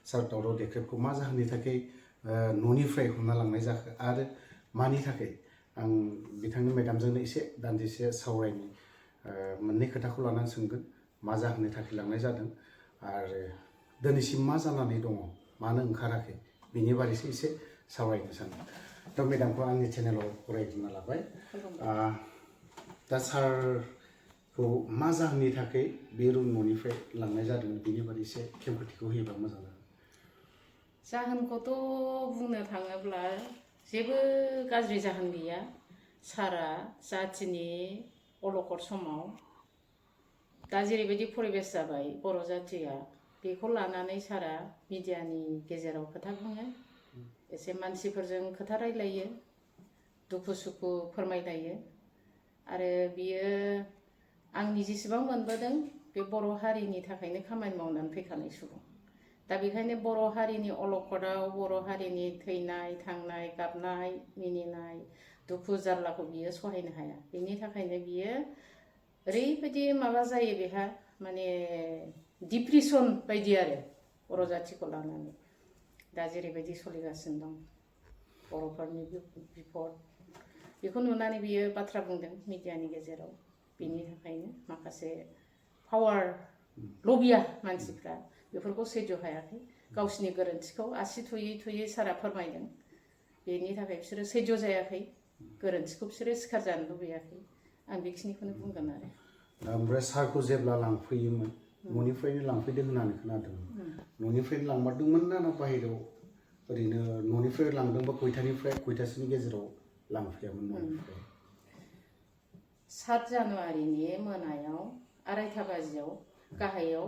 सार दावराव देख्रेबखौ मा जाहोननि थाखाय न'निफ्राय हमना लांनाय जाखो आरो मानि थाखाय आं बिथांनि मेडामजोंनो एसे दान्दिसे सावरायनि मोननै खोथाखौ लानानै सोंगोन मा जाहोननि थाखाय लांनाय जादों आरो दिनैसिम मा जानानै दङ मानो ओंखाराखै बिनि बारैसो एसे सावरायनो सानो दा मेडामखौ आंनि चेनेलाव फरायग्रोना लाबाय दा सारखौ मा जाहोननि थाखाय बे रुम न'निफ्राय लांनाय जादों बिनि बारै एसे खेंफोरथिखौ होयोबा मोजां जागोन जाहोनखौथ' बुंनो थाङोब्ला जेबो गाज्रि जाहोन गैया सारा जाथिनि अलखद समाव दा जेरैबायदि परिबेस जाबाय बर' जाथिया बेखौ लानानै सारा मिडियानि गेजेराव खोथा बुङो एसे मानसिफोरजों खोथा रायलायो दुखु सुखु फोरमायलायो आरो बियो आंनि जेसेबां मोनबोदों बे बर' हारिनि थाखायनो खामानि मावनानै फैखानाय सुबुं दा बेखायनो बर' हारिनि अलखदाव बर' हारिनि थैनाय थांनाय गाबनाय मिनिनाय दुखु जारलाखौ बियो सहायनो हाया बेनि थाखायनो बियो ओरैबायदि माबा जायो बेहा माने डिप्रेसन बायदि आरो बर' जाथिखौ लानानै दा जेरैबायदि सोलिगासिनो दं बर'फोरनि बिपद बेखौ नुनानै बियो बाथ्रा बुंदों मिडियानि गेजेराव बेनि थाखायनो माखासे पावार लबिया मानसिफ्रा बेफोरखौ सैज' हायाखै गावसिनि गोरोन्थिखौ आसि थुयै थुयै सारा फोरमायदों बेनि थाखाय बिसोरो सैज' जायाखै गोरोन्थिखौ बिसोरो सिखार जानो लुबैयाखै आं बेखिनिखौनो बुंगोन आरो ओमफ्राय सारखौ जेब्ला लांफैयोमोन न'निफ्रायनो लांफैदों होननानै खोनादों न'निफ्रायनो लांमारदोंमोन ना बाहेरायाव ओरैनो न'निफ्राय लांदोंबा खयथानिफ्राय खयथासोनि गेजेराव लांफैयामोन न'निफ्राय 7 जानुवारिनि मोनायाव 2:30 बाजियाव गाहायाव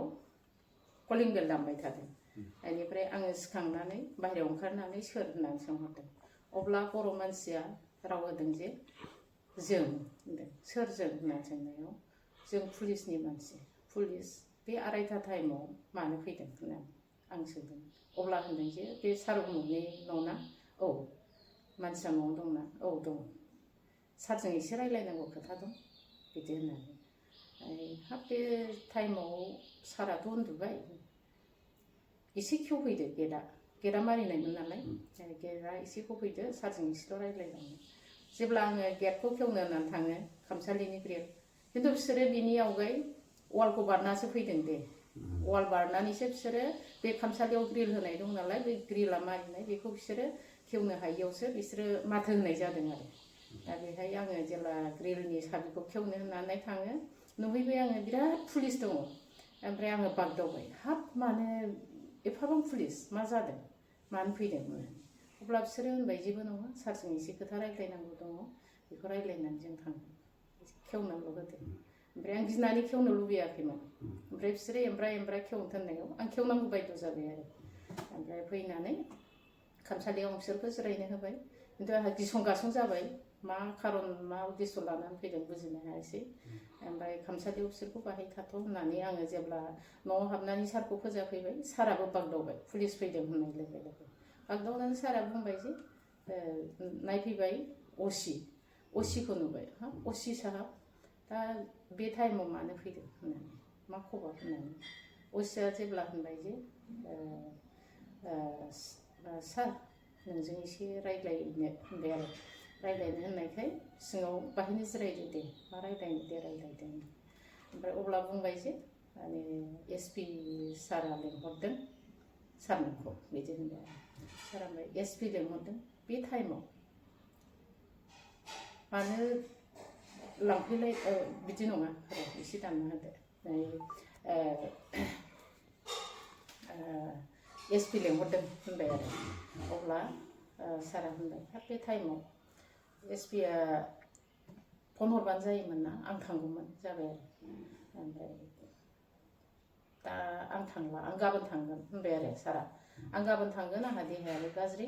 कलिं बेल दामबाय थादों बेनिफ्राय आङो सिखांनानै बाहेरायाव ओंखारनानै सोर होननानै सोंहरदों अब्ला बर' मानसिया राव होदों जे जों होनदों सोर जों होननानै सोंनायाव जों पुलिसनि मानसि पुलिस बे 2:30 टाइमाव मानो फैदों होननानै आं सोंदों अब्ला होनदों जे बे सार उमुखनि न'ना औ मानसिया न'आव दंना औ दं सारजों एसे रायलायनांगौ खोथा दं बिदि होननानै हाब बे टाइमाव साराथ' उन्दुबाय एसे खेवफैदो गेटआ मारिनायमोन नालाय गेटआ एसे खेवफैदो सारजों एसेल' रायलायलाङो जेब्ला आङो गेटखौ खेवनो होननानै थाङो खामसालिनि ग्रिल खिन्थु बिसोरो बिनि आवगाय वालखौ बारनासो फैदों दे वाल बारनानैसो बिसोरो बे खामसालियाव ग्रिल होनाय दं नालाय बे ग्रिला मारिनाय बेखौ बिसोरो खेवनो हायियावसो बिसोरो माथो होनाय जादों आरो दा बेहाय आङो जेब्ला ग्रिलनि साबिखौ खेवनो होननानै थाङो नुहैबाय आङो बिराद पुलिस दङ ओमफ्राय आङो बागदावबाय हाब मानो एफाबां पुलिस मा जादों मानो फैदों अब्ला बिसोरो होनबाय जेबो नङा सारजों एसे खोथा रायज्लायनांगौ दङ बेखौ रायज्लायनानै जों थांगोन खेवनांगौ होदों ओमफ्राय आं गिनानै खेवनो लुबैयाखैमोन ओमफ्राय बिसोरो एमब्रा खेवनो थिननायाव आं खेवनांगौ बायद' जाबाय आरो ओमफ्राय फैनानै खामसालियाव बिसोरखौ जिरायनो होबाय खिन्थु आंहा गिसं गासं जाबाय मा खारन मा उद्देश्य लानानै फैदों बुजिनो हायासै ओमफ्राय खामसालियाव बिसोरखौ बाहाय थाथ' होननानै आङो जेब्ला न'आव हाबनानै सारखौ फोजाफैबाय साराबो बागदावबाय पुलिस फैदों होननाय लोगो लोगो बागदावनानै सारा बुंबाय जे नायफैबाय असिखौ नुबाय हाब असि साहाब दा बे टाइमाव मानो फैदों होननानै मा खबर होननानै असिया जेब्ला होनबाय जे सार नोंजों एसे रायज्लायनो होनबाय आरो रायज्लायनो होननायखाय सिङाव बाहायनो जिरायदो दे मा रायज्लायनो दे रायज्लायदो ओमफ्राय अब्ला बुंबाय जे माने एसपि सारा लेंहरदों सारमोनखौ बिदि होनबाय सारा ओमफ्राय एसपि लेंहरदों बे टाइमाव मानो लांफैलाय बिदि नङा एसे दानना होदो एसपि लेंहरदों होनबाय आरो अब्ला सारा होनबाय हाब बे टाइमाव एसपिया फन हरबानो जायोमोन ना आं थांगौमोन जाबाय आरो ओमफ्राय दा आं थांला आं गाबोन थांगोन होनबाय आरो सारा आं गाबोन थांगोन आंहा देहायाबो गाज्रि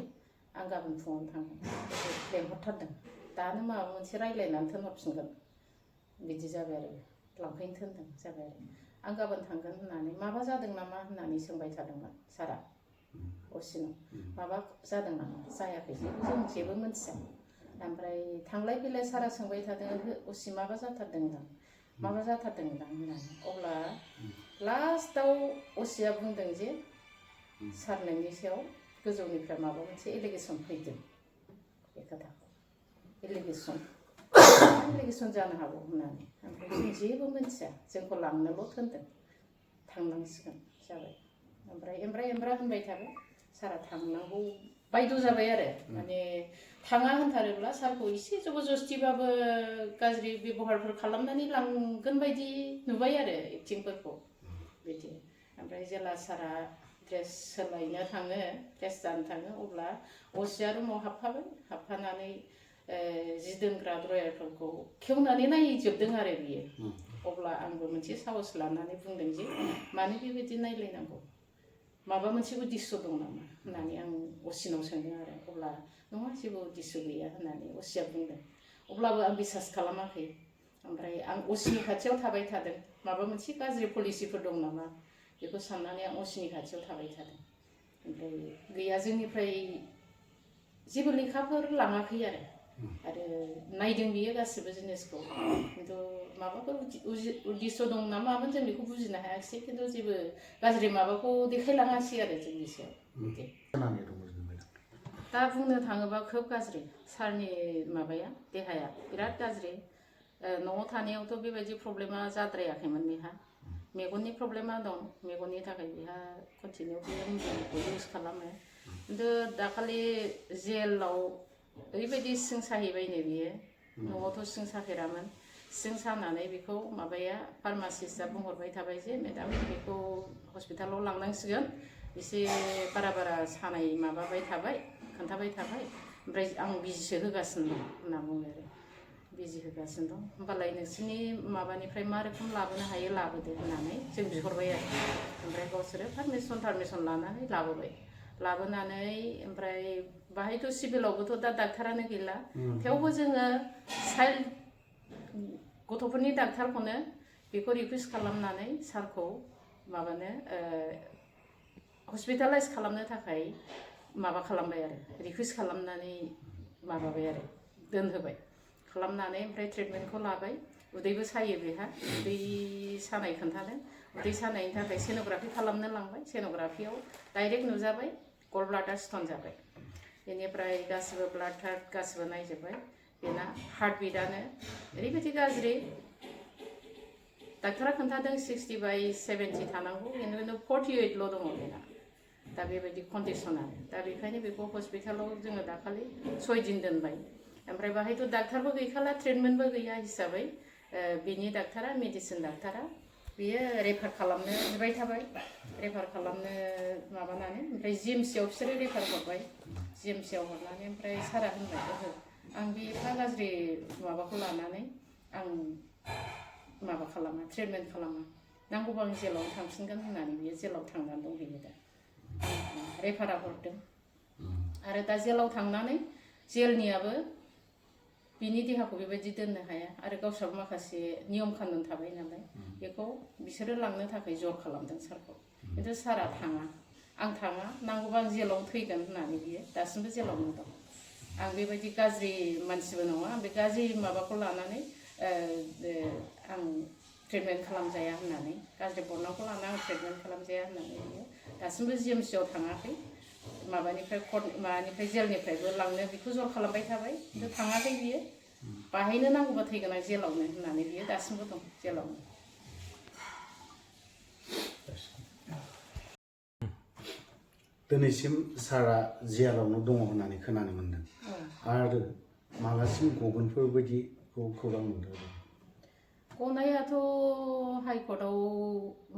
आं गाबोन फुङावनो थांगोन लेंहरथारदों दानो माबा मोनसे रायज्लायनानै थिनहरफिनगोन बिदि जाबाय आरो लांफैनो थिनदों जाबाय आरो आं गाबोन थांगोन होननानै माबा जादों नामा होननानै सोंबाय थादोंमोन सारा असिनाव माबा जादों नामा जायाखै जों जेबो मिथिया ओमफ्राय थांलाय फैलाय सारा सोंबाय थादों असि माबा जाथारदोंदां होननानै अब्ला लास्टआव असिया बुंदों जे सारनायनि सायाव गोजौनिफ्राय माबा मोनसे एलिगेसन फैदों बे खोथाखौ एलिगेसन जानो हागौ होननानै ओमफ्राय जों जेबो मिथिया जोंखौ लांनोल' थोनदों थांनांसिगोन जाबाय ओमफ्राय एमब्रा होनबाय थाबाय सारा थांनांगौ बायद' जाबाय आरो माने थाङा होनथारोब्ला सारखौ एसे जबरदस्तिबाबो गाज्रि बेबहारफोर खालामनानै लांगोन बायदि नुबाय आरो एक्टिंफोरखौ बिदि ओमफ्राय जेला सारा ड्रेस सोलायनो थाङो ड्रेस जानो थाङो अब्ला असिया रुमाव हाबफानानै जि दोनग्रा ड्रयारफोरखौ खेवनानै नायजोबदों आरो बियो अब्ला आंबो मोनसे साहस लानानै बुंदों जे मानो बेबायदि नायलायनांगौ माबा मोनसे उद्देश्य दं नामा होननानै आं असिनाव सोंदों आरो अब्ला नङा जेबो उद्देश्य गैया होननानै असिया बुंदों अब्लाबो आं बिसास खालामाखै ओमफ्राय आं असिनि खाथियाव थाबाय थादों माबा मोनसे गाज्रि पलिसिफोर दं नामा बेखौ साननानै आं असिनि खाथियाव थाबाय थादों ओमफ्राय गैया जोंनिफ्राय जेबो लेखाफोर लाङाखै आरो नायदों बियो गासिबो जिनिसखौ खिन्थु माबाफोर उद्देश्य दं ना मामोन जों बेखौ बुजिनो हायाखिसै खिन्थु जेबो गाज्रि माबाखौ देखायलाङासै आरो जोंनि सायाव बिदि दा बुंनो थाङोबा खोब गाज्रि सारनि माबाया देहाया बिराद गाज्रि न'आव थानायावथ' बेबायदि प्रब्लेमा जाद्रायाखैमोन बेहा मेगननि प्रब्लेमा दं मेगननि थाखाय बेहा कन्टिनिउ बे मुलिखौ इउज खालामो खिन्थु दाखालि जेलाव ओरैबायदि सिं साहैबायनो बियो न'आवथ' सिं साफेरामोन सिं सानानै बेखौ माबाया फार्मासिस्टआ बुंहरबाय थाबाय जे मेडाम बेखौ हस्पिटालाव लांनांसिगोन एसे बारा सानाय माबाबाय थाबाय खोन्थाबाय थाबाय ओमफ्राय आं बिजिसो होगासिनो दं होनना बुङो आरो बिजि होगासिनो दं होमबालाय नोंसोरनि माबानिफ्राय मा रोखोम लाबोनो हायो लाबोदो होननानै जों बिहरबाय आरो ओमफ्राय गावसोरो पारमिसन लानानै लाबोनानै ओमफ्राय बाहायथ' सिभिलावबोथ' दा डाक्टारानो गैला थेवबो जोङो चाइल्ड गथ'फोरनि डाक्टारखौनो बेखौ रिकुवेस्ट खालामनानै सारखौ माबानो हस्पिटालाइज खालामनो थाखाय माबा खालामबाय आरो रिकुवेस्ट खालामनानै माबाबाय आरो दोनहोबाय खालामनानै ओमफ्राय ट्रिटमेन्टखौ लाबाय उदैबो सायो बेहा उदै सानाय खोन्थादों उदै सानायनि थाखाय सेनोग्राफि खालामनो लांबाय सेनोग्राफियाव डाइरेक्ट नुजाबाय गल ब्लाडार स्टन जाबाय बेनिफ्राय गासिबो ब्लाड थार्ड गासिबो नायजोब्बाय बेना हार्ट बिटआनो ओरैबायदि गाज्रि डाक्टारा खोन्थादों 60/70 थानांगौ खिन्थु 48ल' दङ बेना दा बेबायदि कन्डिसना दा बेखायनो बेखौ हस्पिटालाव जोङो दाखालि 6 दिन दोनबाय ओमफ्राय बाहायथ' डाक्टारबो गैखाला ट्रिटमेन्टबो गैया हिसाबै बिनि डाक्टारा मेडिसिन डाक्टारा बियो रेफार खालामनो बिबाय थाबाय रेफार खालामनो माबानानै ओमफ्राय जिएमसिआव बिसोरो रेफार हरबाय जिएमसिआव हरनानै ओमफ्राय सारा होनबाय ओहो आं बे एफा गाज्रि माबाखौ लानानै आं माबा खालामा ट्रिटमेन्ट खालामा नांगौबा आं जेलावनो थांफिनगोन होननानै बियो जेलाव थांनानै दंहैयो दा रेफारा हरदों आरो दा जेलाव थांनानै जेलनियाबो बिनि देहाखौ बेबायदि दोननो हाया आरो गावस्राबो माखासे नियम खानुन थाबाय नालाय बेखौ बिसोरो लांनो थाखाय जर खालामदों सारखौ खिन्थु सारा थाङा आं थाङा नांगौबा आं जेलावनो थैगोन होननानै बियो दासिमबो जेलावनो दं आं बेबायदि गाज्रि मानसिबो नङा आं बे गाज्रि माबाखौ लानानै आं ट्रिटमेन्ट खालामजाया होननानै गाज्रि बरनामखौ लानानै आं ट्रिटमेन्ट खालामजाया होननानै बियो दासिमबो जिएमसिआव थाङाखै माबानिफ्राय जेलनिफ्रायबो लांनो बेखौ जर खालामबाय थाबाय खिन्थु थाङाखै बियो बाहायनो नांगौबा थैगोन आं जेलावनो होननानै बियो दासिमबो दं जेलावनो दिनैसिम सारा जेलावनो दङ होननानै खोनानो मोन्दों आरो मालासिम गगोनफोर बायदिखौ खौरां मोनदों गनायाथ' हाइकर्टआव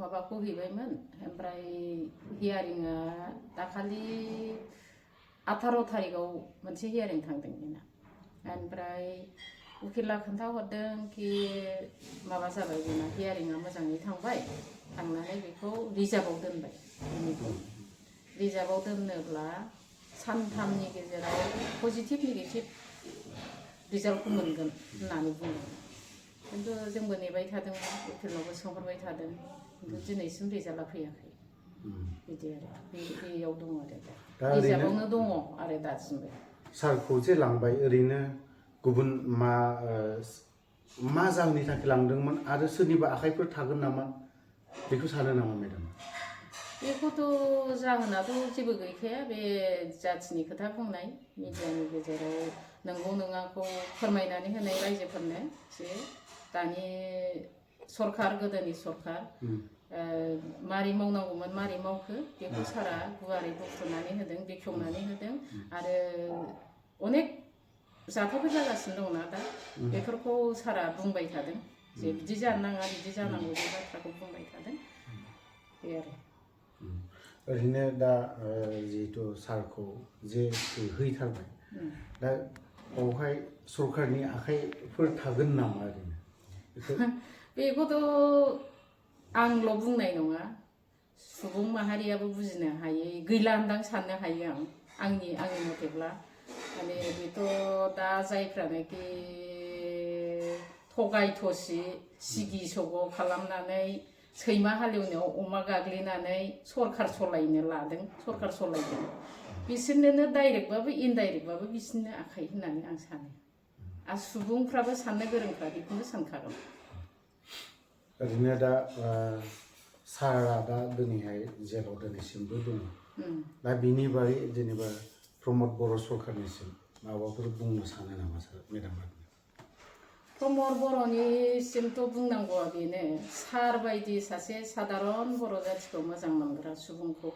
माबाखौ हैबायमोन ओमफ्राय हियारिंआ दाखालि 18 थारिखआव मोनसे हियारिं थांदों बेना ओमफ्राय उकिला खोन्थाहरदों कि माबा जाबाय बेना हियारिंआ मोजाङै थांबाय थांनानै बेखौ रिजार्भआव दोनबाय रिजार्भआव दोनोब्ला सानथामनि गेजेराव पजिटिभ नेगेटिभ रिजाल्टखौ मोनगोन होननानै बुंदों खिन्थु जोंबो नेबाय थादोंमोन उकिलनावबो सोंहरबाय थादों खिन्थु दिनैसिम रिजाल्टआ फैयाखै बिदि आरो बेयाव दङ आरो दा रिजार्भआवनो दङ आरो दासिमबो सारखौ जे लांबाय ओरैनो गुबुन मा जाहोननि थाखाय लांदोंमोन आरो सोरनिबा आखाइफोर थागोन नामा बेखौ सानो नामा मेडाम बेखौथ' जाहोनाथ' जेबो गैखाया बे जाथिनि खोथा बुंनाय मिडियानि गेजेराव नंगौ नङाखौ फोरमायनानै होनाय रायजोफोरनो जे दानि सरखार गोदोनि सरखार मारै मावनांगौमोन मारै मावखो बेखौ सारा गुवारै बुफ्रुनानै होदों बेखेवनानै होदों आरो अनेक जाथायफोर जागासिनो दंना दा बेफोरखौ सारा बुंबाय थादों जे बिदि जानो नाङा बिदि जानांगौ बे बाथ्राखौ बुंबाय थादों बे आरो ओरैनो दा जिहेतु सारखौ जे हैथारबाय दा बावहाय सरकारनि आखाइफोर थागोन नामा ओरैनो बेखौथ' आंल' बुंनाय नङा सुबुं माहारियाबो बुजिनो हायै गैला होनदां साननो हायो आंनि मथेब्ला माने बेथ' दा जायफ्रानोखि थगाय थसि सिगि सग' खालामनानै सैमा हालेवनायाव अमा गाग्लिनानै सरखार सलायनो लादों सरखार सलायदों बिसोरनोनो डाइरेक्टबाबो इनडाइरेक्टबाबो बिसोरनो आखाइ होननानै आं सानो आरो सुबुंफ्राबो साननो गोरोंफ्रा बेखौनो सानखागोन ओरैनो दा सारा दा दिनैहाय जेराव दिनैसिमबो दङ दा बिनि बारै जेनेबा प्रमद बर' सरकारनिसिम माबाफोर बुंनो सानो नामा सार मेडामा प्रमद बर'निसिमथ' बुंनांगौआ बेनो सार बायदि सासे सादारन बर' जाथिखौ मोजां मोनग्रा सुबुंखौ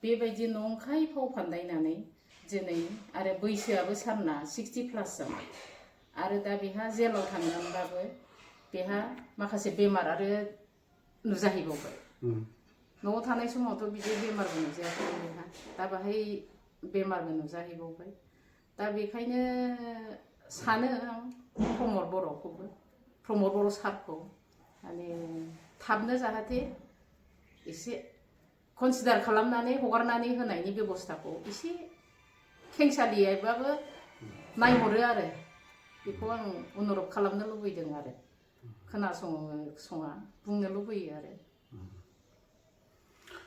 बेबायदि नंखाय फाव फान्दायनानै दिनै आरो बैसोआबो सारना 60+ जाबाय आरो दा बेहा जेलाव थांनानैबाबो बेहा माखासे बेमार आरो नुजाहैबावबाय न'आव थानाय समावथ' बिदि बेमारबो नुजायाखै बेहा दा बाहाय बेमारबो नुजाहैबावबाय दा बेखायनो सानो आं प्रमद बर' सारखौ माने थाबनो जाहाथे एसे कनसिडार खालामनानै हगारनानै होनायनि बेबस्थाखौ एसे खेंसालियैबाबो नायहरो आरो बेखौ आं अनुरद खालामनो लुबैदों आरो खोनासङा बुंनो लुबैयो आरो